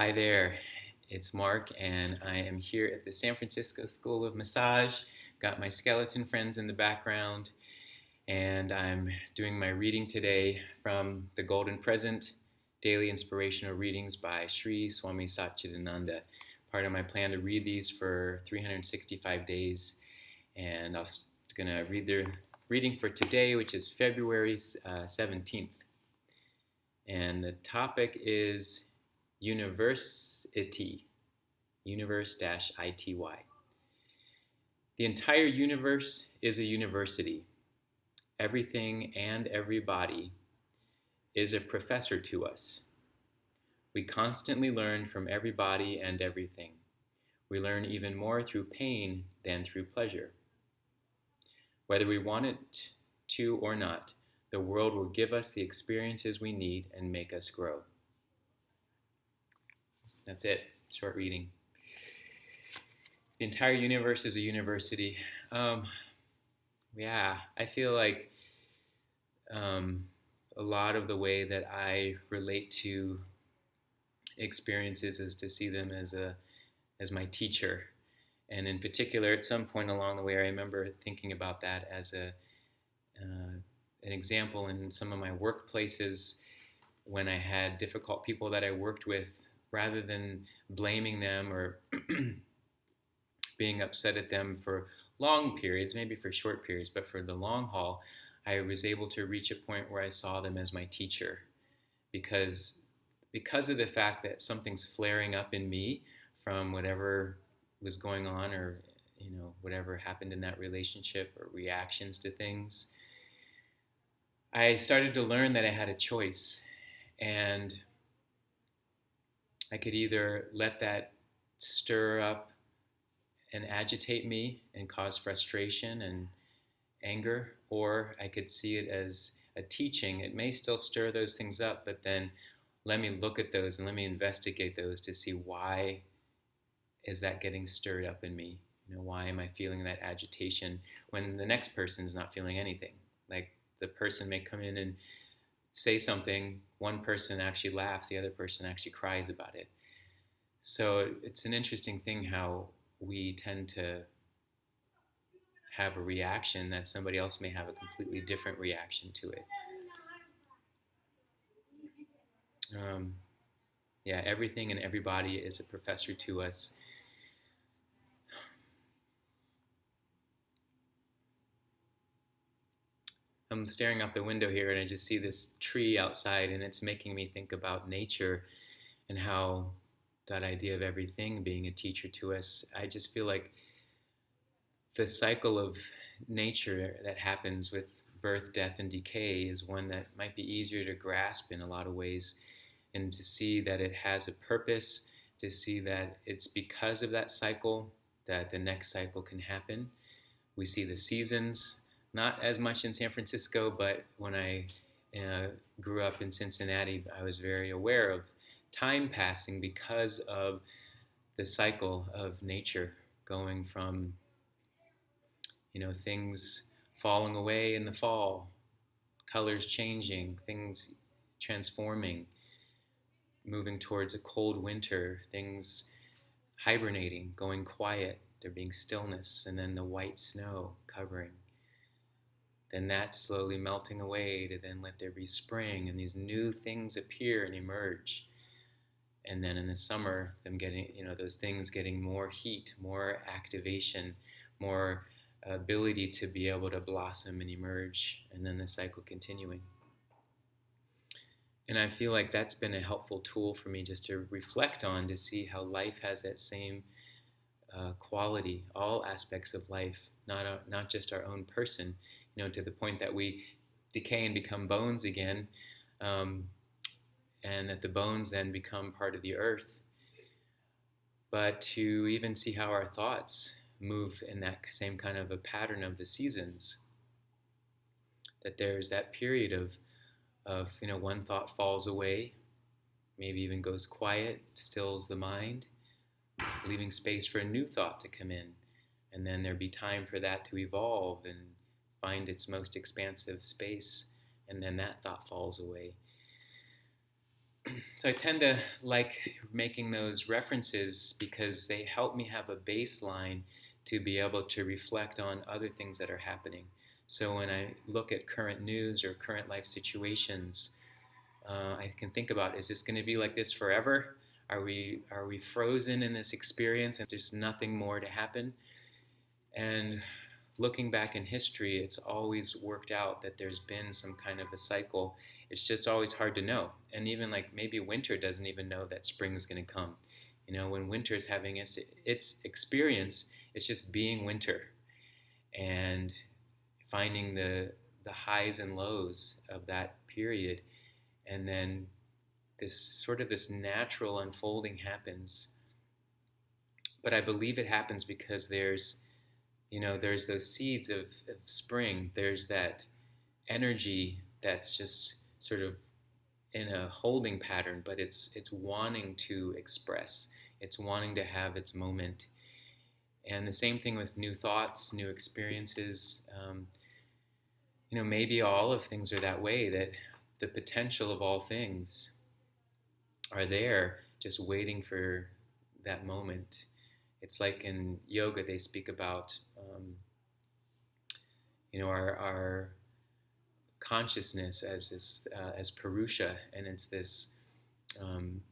Hi there, it's Mark, and I am here at the San Francisco School of Massage. Got my skeleton friends in the background, and I'm doing my reading today from The Golden Present Daily Inspirational Readings by Sri Swami Satchidananda. Part of my plan to read these for 365 days, and I'm going to read the reading for today, which is February 17th. And the topic is University, universe-ity. The entire universe is a university. Everything and everybody is a professor to us. We constantly learn from everybody and everything. We learn even more through pain than through pleasure. Whether we want it to or not, the world will give us the experiences we need and make us grow. That's it. Short reading. The entire universe is a university. I feel like a lot of the way that I relate to experiences is to see them as my teacher. And in particular, at some point along the way, I remember thinking about that as an example in some of my workplaces when I had difficult people that I worked with. Rather than blaming them or being upset at them for long periods, maybe for short periods, but for the long haul, I was able to reach a point where I saw them as my teacher because of the fact that something's flaring up in me from whatever was going on or whatever happened in that relationship or reactions to things. I started to learn that I had a choice, and I could either let that stir up and agitate me and cause frustration and anger, or I could see it as a teaching. It may still stir those things up, but then let me look at those and let me investigate those to see why is that getting stirred up in me. Why am I feeling that agitation when the next person's not feeling anything? Like the person may come in and say something, one person actually laughs, the other person actually cries about it. So it's an interesting thing how we tend to have a reaction that somebody else may have a completely different reaction to it. Everything and everybody is a professor to us. I'm staring out the window here and I just see this tree outside, and it's making me think about nature and how that idea of everything being a teacher to us. I just feel like the cycle of nature that happens with birth, death, and decay is one that might be easier to grasp in a lot of ways, and to see that it has a purpose, to see that it's because of that cycle that the next cycle can happen. We see the seasons, not as much in San Francisco, but when I grew up in Cincinnati, I was very aware of time passing because of the cycle of nature going from things falling away in the fall, colors changing, things transforming, moving towards a cold winter, things hibernating, going quiet, there being stillness, and then the white snow covering. Then that slowly melting away to then let there be spring, and these new things appear and emerge. And then in the summer, them getting, those things getting more heat, more activation, more ability to be able to blossom and emerge, and then the cycle continuing. And I feel like that's been a helpful tool for me just to reflect on, to see how life has that same quality, all aspects of life, not just our own person, to the point that we decay and become bones again, and that the bones then become part of the earth. But to even see how our thoughts move in that same kind of a pattern of the seasons, that there's that period of one thought falls away, maybe even goes quiet, stills the mind, leaving space for a new thought to come in, and then there be time for that to evolve and find its most expansive space, and then that thought falls away. So I tend to like making those references because they help me have a baseline to be able to reflect on other things that are happening. So when I look at current news or current life situations, I can think about: is this going to be like this forever? Are we frozen in this experience and there's nothing more to happen? And looking back in history, it's always worked out that there's been some kind of a cycle. It's just always hard to know. And even like maybe winter doesn't even know that spring's going to come. When winter's having its experience, it's just being winter and finding the highs and lows of that period. And then this natural unfolding happens. But I believe it happens because there's those seeds of spring. There's that energy that's just sort of in a holding pattern, but it's wanting to express. It's wanting to have its moment. And the same thing with new thoughts, new experiences. Maybe all of things are that way, that the potential of all things are there, just waiting for that moment. It's like in yoga, they speak about, our consciousness as this, as Purusha, and it's this um,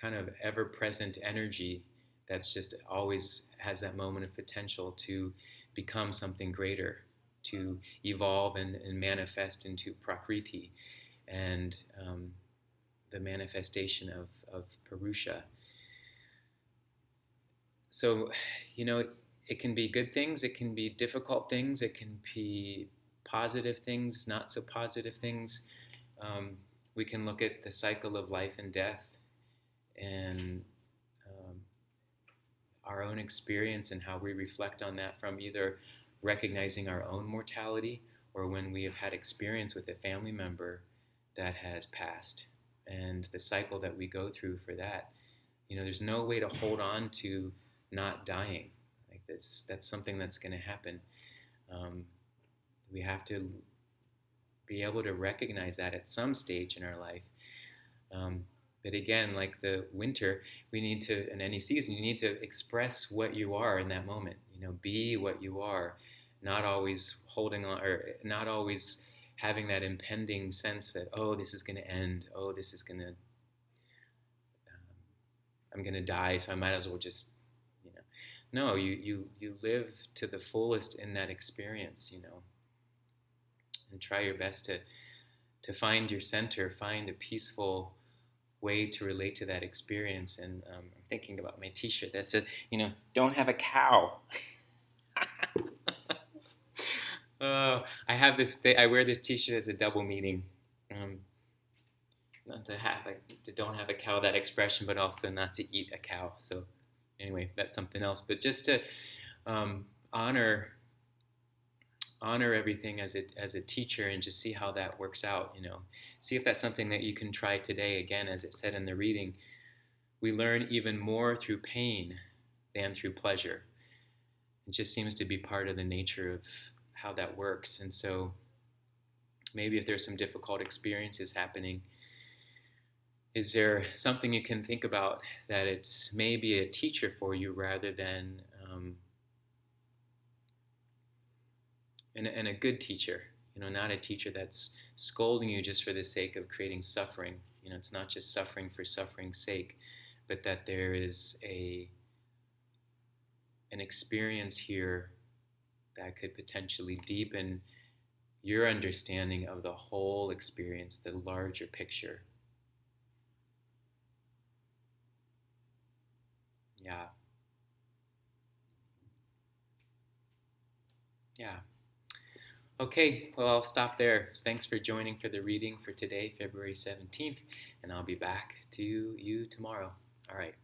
kind of ever-present energy that's just always has that moment of potential to become something greater, to evolve and manifest into Prakriti, and the manifestation of Purusha. So, it can be good things, it can be difficult things, it can be positive things, not so positive things. We can look at the cycle of life and death and our own experience and how we reflect on that from either recognizing our own mortality or when we have had experience with a family member that has passed, and the cycle that we go through for that. There's no way to hold on to not dying. Like this, that's something that's going to happen. We have to be able to recognize that at some stage in our life. But again, like the winter, we need to, in any season, you need to express what you are in that moment. Be what you are, not always holding on, or not always having that impending sense that, oh, this is going to end. Oh, this is going to, I'm going to die, so I might as well just, no, you live to the fullest in that experience, and try your best to find your center, find a peaceful way to relate to that experience. And I'm thinking about my T-shirt that said, don't have a cow. Oh, I have this. I wear this T-shirt as a double meaning. Not to don't have a cow, that expression, but also not to eat a cow. So anyway, that's something else. But just to honor everything as a teacher, and just see how that works out. See if that's something that you can try today. Again, as it said in the reading, we learn even more through pain than through pleasure. It just seems to be part of the nature of how that works. And so maybe if there's some difficult experiences happening, is there something you can think about that it's maybe a teacher for you rather than and a good teacher, not a teacher that's scolding you just for the sake of creating suffering. It's not just suffering for suffering's sake, but that there is an experience here that could potentially deepen your understanding of the whole experience, the larger picture. Yeah. Yeah. Okay, well, I'll stop there. Thanks for joining for the reading for today, February 17th, and I'll be back to you tomorrow. All right.